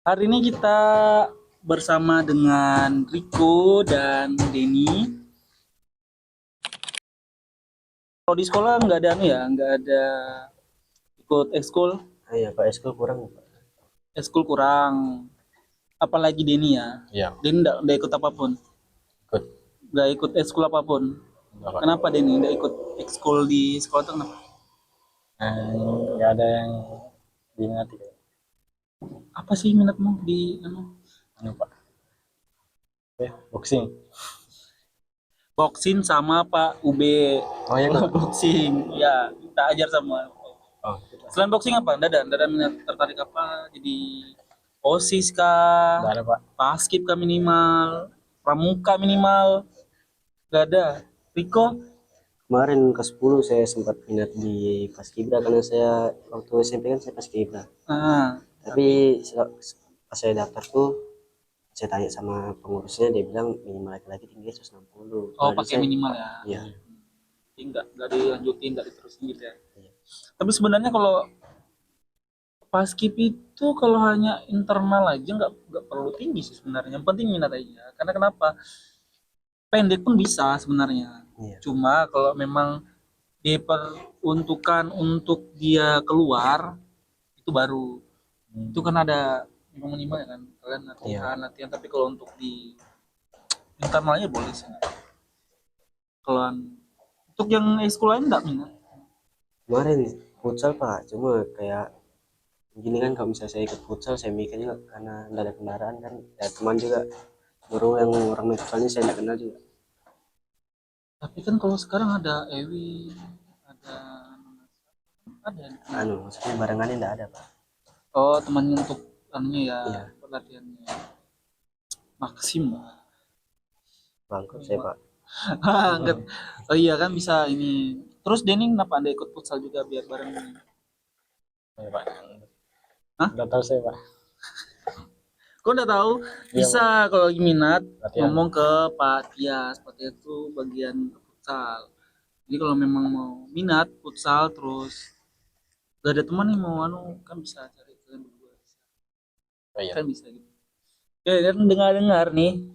Hari ini kita bersama dengan Rico dan Denny. Kalau di sekolah nggak ada nggak ada ikut ekskul. Ah, iya, Pak Eskul kurang, Pak. Ekskul kurang. Apalagi Denny ya. Iya, Denny nggak ikut apapun, ikut. nggak ikut ekskul apapun. Enggak, Pak. Kenapa Denny nggak ikut ekskul di sekolah tuh kenapa? Nggak ada yang diminati, Pak. Apa sih minatmu di Anu, Pak. Boxing. boxing sama Pak UB? Oh iya, Kalau Pak. boxing ya kita ajar sama. Oh, Selain boxing apa? Nggak ada minat tertarik apa? Jadi OSIS kah? nggak ada, Pak. Paskib kah minimal? Pramuka minimal? Nggak ada. Riko? Kemarin ke 10 saya sempat minat di Paskibra karena saya waktu SMP kan saya Paskibra. Ah, Tapi pas saya daftar tuh saya tanya sama pengurusnya, dia bilang minimal laki-laki tinggi 160. oh Kalau dulu pakai saya, minimal ya. iya, Jadi nggak dilanjutin, nggak diterusin gitu ya. iya, Tapi sebenarnya kalau Paskib itu kalau hanya internal aja nggak perlu tinggi sih sebenarnya. Yang penting minat aja. Karena kenapa? Pendek pun bisa sebenarnya. iya. Cuma kalau memang diperuntukkan untuk dia keluar itu baru itu kan ada memang minimal ya kan kalian Iya. latihan tapi kalau untuk di internalnya boleh sih kalau untuk yang ekskul lain enggak minat. Kemarin futsal, Pak, cuma kayak gini kan, kalau misalnya saya ikut futsal saya mikirnya karena nggak ada kendaraan kan, ya teman juga baru yang orang main futsalnya saya nggak kenal juga. Tapi kan kalau sekarang ada Ewi, ada ada Anu maksudnya barengannya nggak ada, Pak. oh temannya untuk anunya ya Iya, latihannya Maxim. bangkrut saya, Pak. Enggak. Oh iya kan bisa ini terus Denny kenapa anda ikut futsal juga biar bareng ini. Iya, Pak. Hah? Nggak tahu saya, Pak. Kok udah tahu? Iya, Bisa Pak. kalau lagi minat Latihan. ngomong ke Pak Tias. Pak Tias itu bagian futsal. Jadi kalau memang mau minat futsal terus gak ada teman nih mau kan bisa cari kalian berdua. Oh iya. Kan bisa gitu. Ya dan dengar-dengar nih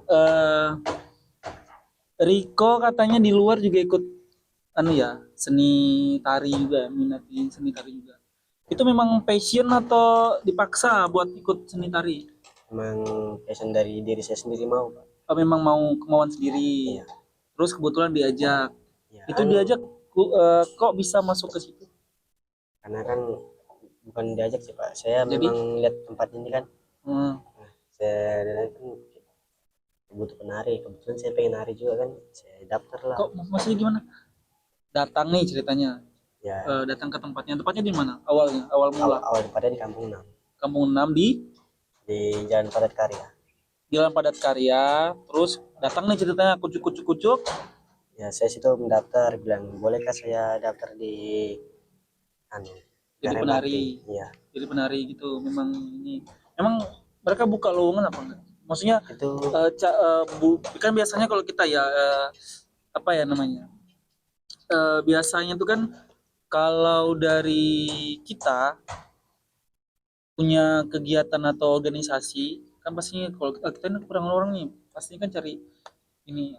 eh Riko katanya di luar juga ikut ya seni tari juga minat di seni tari juga. Itu memang passion atau dipaksa buat ikut seni tari? Emang passion dari diri saya sendiri mau, Pak. Oh, memang mau kemauan sendiri. Iya, Terus kebetulan diajak. iya, Itu diajak kok bisa masuk ke situ? karena kan bukan diajak sih, Pak, saya Jadi, memang lihat tempat ini kan. hmm, Nah, saya lihat kan butuh penari, kebetulan saya pengen nari juga kan, saya daftar lah. kok maksudnya gimana? Datang nih ceritanya. Ya, Datang ke tempatnya. Tempatnya di mana? Awalnya, awal mula. awal tempatnya di Kampung 6, Kampung 6 di di Jalan Padat Karya. Jalan Padat Karya. Terus datang nih ceritanya kucuk-kucuk-kucuk. Ya saya situ mendaftar, bilang bolehkah saya daftar di anu Jadi Karya Bakti. penari. Iya, Jadi penari gitu. Memang ini. Emang mereka buka lowongan apa enggak? Maksudnya itu kan biasanya kalau kita ya apa ya namanya? Biasanya tuh kan kalau dari kita punya kegiatan atau organisasi kan pastinya kalau kita ini kurang orang nih pastinya kan cari ini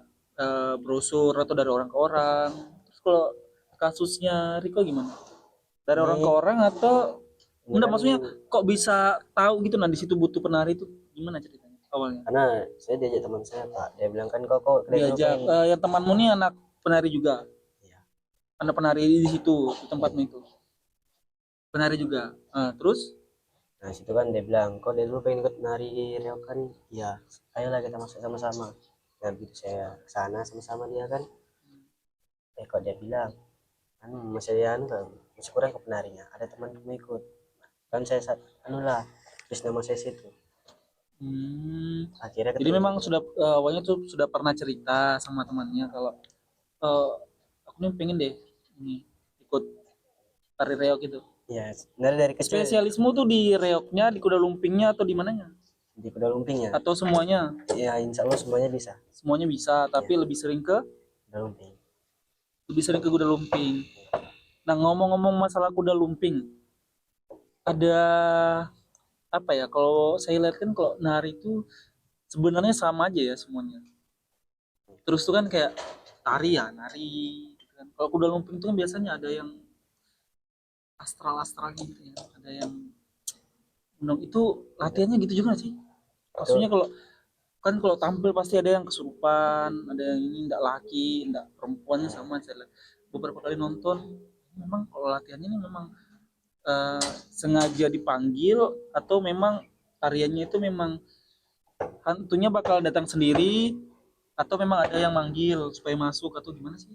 brosur atau dari orang ke orang. Terus kalau kasusnya Riko gimana? Dari orang ke ini orang atau ini enggak kan maksudnya kok bisa tahu gitu nah di situ butuh penari itu gimana ceritanya awalnya? karena saya diajak teman saya, Pak, dia bilang kan kok dari dulu Diajak pengen. yang temanmu nih anak penari juga. Iya, Anak penari di situ di iya. tempatmu itu. Penari juga. Terus Nah situ kan dia bilang kok dari dulu pengen ikut nari di Riau kan, ya ayolah kita masuk sama-sama. Dan begitu saya kesana sama-sama dia kan, kok dia bilang anu masih anu kan, masih kurang ke penarinya, ada teman mau ikut kan, saya anu lah terus nama saya situ, akhirnya jadi keterima. memang sudah awalnya tuh sudah pernah cerita sama temannya kalau eh, aku nih pengen deh ini ikut tari reok gitu. Ya sebenarnya dari kecil Spesialismu tuh di reoknya, di kuda lumpingnya atau di mananya? di kuda lumping ya. Atau semuanya? Ya insya Allah semuanya bisa. Semuanya bisa, Ya tapi kuda lumping. lebih sering ke kuda lumping. Nah, ngomong-ngomong masalah kuda lumping, ada apa ya, kalau saya lihat kan kalau nari itu sebenarnya sama aja ya semuanya. Terus tuh kan kayak tari ya nari gitu kan. Kalau kuda lumping itu kan biasanya ada yang astral-astral gitu ya, ada yang itu latihannya gitu juga sih. Itu Maksudnya kalau kan kalau tampil pasti ada yang kesurupan, ada yang ini enggak laki, enggak perempuannya sama. Saya lihat beberapa kali nonton, memang kalau latihannya ini memang sengaja dipanggil atau memang tariannya itu memang hantunya bakal datang sendiri atau memang ada yang manggil supaya masuk atau gimana sih?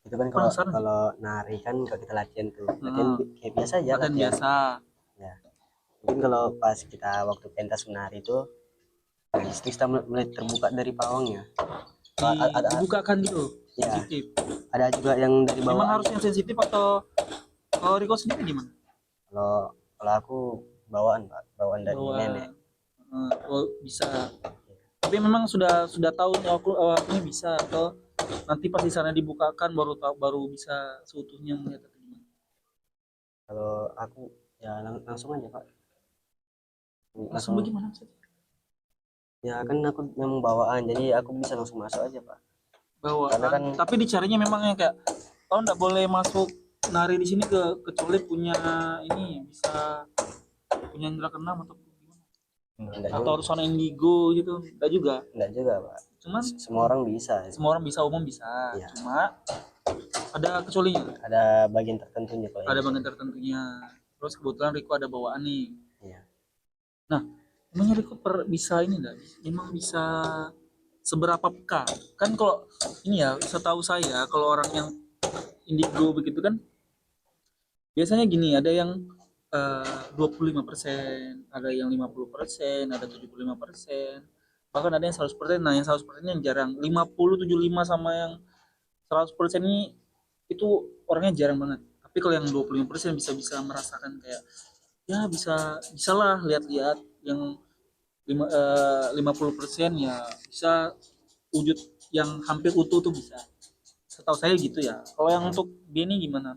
itu kan kalau Penasaran sih. kalau nari kan kalau kita latihan tuh latihan Nah, kayak biasa aja latihan latihan. biasa. Ya, mungkin kalau pas kita waktu pentas menari itu nah, kita mulai terbuka dari pawangnya. Ada Dibukakan gitu, ya, sensitif. ada juga yang dari Memang bawaan. harus yang sensitif atau kalau Riko sendiri gimana? Kalau kalau aku bawaan Pak, bawaan dari Bahwa nenek. oh, bisa. Tapi memang sudah tahu nih aku ini bisa atau nanti pas di sana dibukakan baru tahu baru bisa seutuhnya melihat atau gimana? Kalau aku ya langsung aja Pak, Langsung langsung. bagaimana maksudnya? Ya kan aku memang bawaan jadi aku bisa langsung masuk aja Pak, karena kan Bawaan. Tapi dicarinya memang yang kayak oh nggak boleh masuk nari di sini kecuali punya ini bisa punya indra keenam atau gimana? enggak Atau juga, harus warna indigo gitu? Enggak juga. enggak juga Pak, Cuman semua orang bisa. semua orang bisa umum bisa. Ya, Cuma ada kecualinya. ada bagian tertentunya kalau Ada ini. bagian tertentunya. Terus kebetulan Riko ada bawaan nih. Iya. Nah, emangnya Riko bisa ini enggak? Memang bisa seberapa peka? Kan kalau ini ya, setahu saya kalau orang yang indigo begitu kan biasanya gini, ada yang 25%, ada yang 50%, ada 75%, bahkan ada yang 100%. Nah, yang 100% yang jarang. 50, 75 sama yang 100% ini itu orangnya jarang banget. Tapi kalau yang 25% bisa-bisa merasakan kayak ya bisalah lihat-lihat yang 50% ya bisa wujud yang hampir utuh tuh bisa. Setahu saya gitu ya. Kalau yang untuk Denny gimana?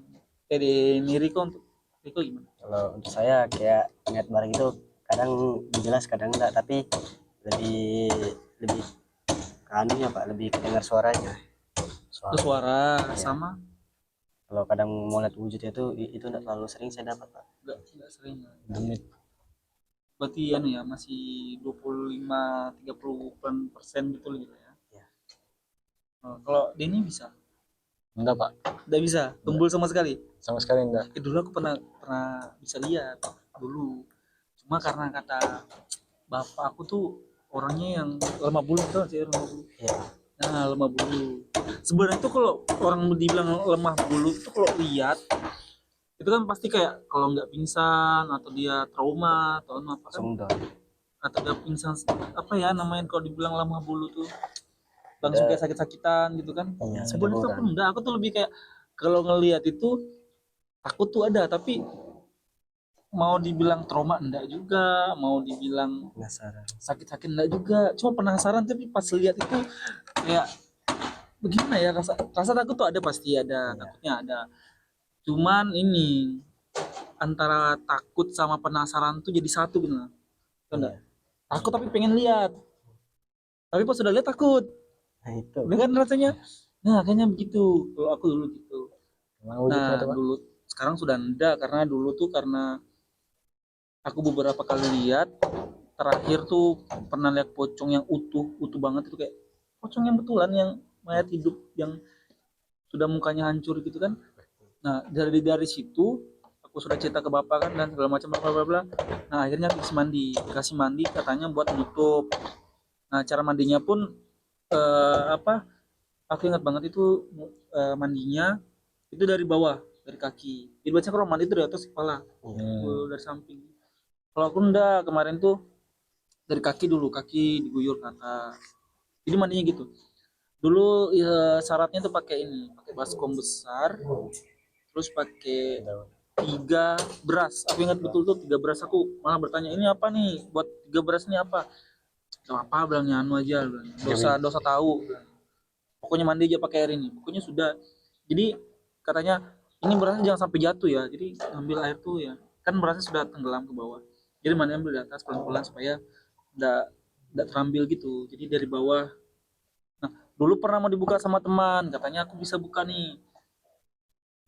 Denny Riko untuk Riko gimana? Kalau untuk saya kayak ngeliat barang itu kadang jelas kadang enggak, tapi lebih lebih ke anunya Pak, lebih kedengar suaranya. Ke suara Ya, sama kalau kadang mau lihat wujudnya itu enggak terlalu sering saya dapat Pak. enggak sering ya. Demit. Berarti anu ya masih 25-30% gitu gitu ya. Ya. Oh, kalau Denny bisa? Enggak pak, Enggak bisa, tumbul sama sekali. sama sekali enggak. Dulu aku pernah pernah bisa lihat dulu. Cuma karena kata bapak aku tuh orangnya yang lemah bulu tuh sih lemah bulu. Ya. Nah, lemah bulu. Sebenarnya tuh kalau orang dibilang lemah bulu tuh kalau lihat itu kan pasti kayak kalau nggak pingsan atau dia trauma atau apa kan Langsung down. atau dia pingsan apa ya namanya kalau dibilang lemah bulu tuh langsung kayak sakit-sakitan gitu kan. Iya, Sebenarnya tuh aku kedenguran. enggak, aku tuh lebih kayak kalau ngelihat itu aku tuh ada tapi mau dibilang trauma enggak juga, mau dibilang Penasaran. sakit-sakit enggak juga, cuma penasaran. Tapi pas lihat itu kayak bagaimana ya, rasa rasa takut tuh ada, pasti ada, Iya. takutnya ada. Cuman ini antara takut sama penasaran tuh jadi satu gitu. Enggak. Iya. Takut tapi pengen lihat. Tapi pas sudah lihat takut. Nah itu. Dengan rasanya. Nah, kayaknya begitu. Kalau aku dulu gitu. Gimana wujudnya Nah, tuh pak? dulu sekarang sudah enggak karena dulu tuh karena aku beberapa kali lihat, terakhir tuh pernah lihat pocong yang utuh banget, itu kayak pocong yang betulan yang mayat hidup yang sudah mukanya hancur gitu kan. Nah, dari situ aku sudah cerita ke bapak kan dan segala macam bla bla bla. Nah, akhirnya dikasih mandi katanya buat nutup. Nah, cara mandinya pun apa? Aku ingat banget itu mandinya itu dari bawah, dari kaki. Jadi biasanya kalau mandi itu dari atas kepala, dari samping. Kalau aku enggak, kemarin tuh dari kaki dulu, kaki diguyur ke atas. Jadi mandinya gitu. Dulu ya, syaratnya tuh pakai ini, pakai baskom besar, terus pakai 3 beras. Aku ingat betul tuh 3 beras. Aku malah bertanya ini apa nih, buat 3 beras ini apa? Gak apa, bilangnya anu aja, bilangnya. Dosa tahu. Pokoknya mandi aja pakai air ini. Pokoknya sudah. Jadi katanya ini berasnya jangan sampai jatuh ya. Jadi ngambil air tuh ya, kan berasnya sudah tenggelam ke bawah. Jadi mandinya ambil di atas pelan-pelan supaya enggak terambil gitu. Jadi dari bawah. Nah, dulu pernah mau dibuka sama teman, katanya aku bisa buka nih.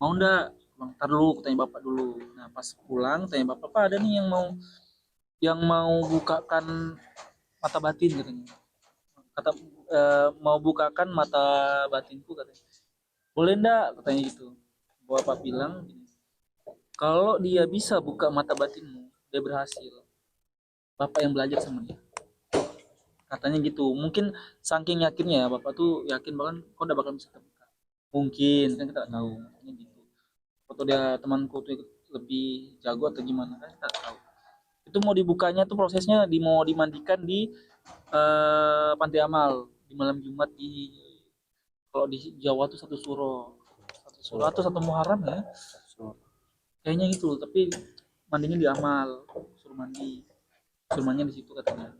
Mau ndak? Bang, ntar dulu, aku tanya bapak dulu. Nah, pas pulang tanya bapak, "Pak, ada nih yang mau bukakan mata batin," katanya. Kata mau bukakan mata batinku katanya. Boleh ndak? Katanya gitu. Bapak bilang gini, kalau dia bisa buka mata batinmu, dia berhasil. Bapak yang belajar sama dia. Katanya gitu. Mungkin saking yakinnya ya, bapak tuh yakin bahkan kau udah bakal bisa terbuka. Mungkin kan kita nggak tahu. Katanya gitu. Atau dia temanku tuh lebih jago atau gimana kan kita nggak tahu. Itu mau dibukanya tuh prosesnya mau dimandikan di Pantai Amal di malam Jumat di, kalau di Jawa tuh satu suro atau satu Muharram ya kayaknya itu, tapi mandinya di Amal, suruh mandi, suruh mandinya di situ katanya.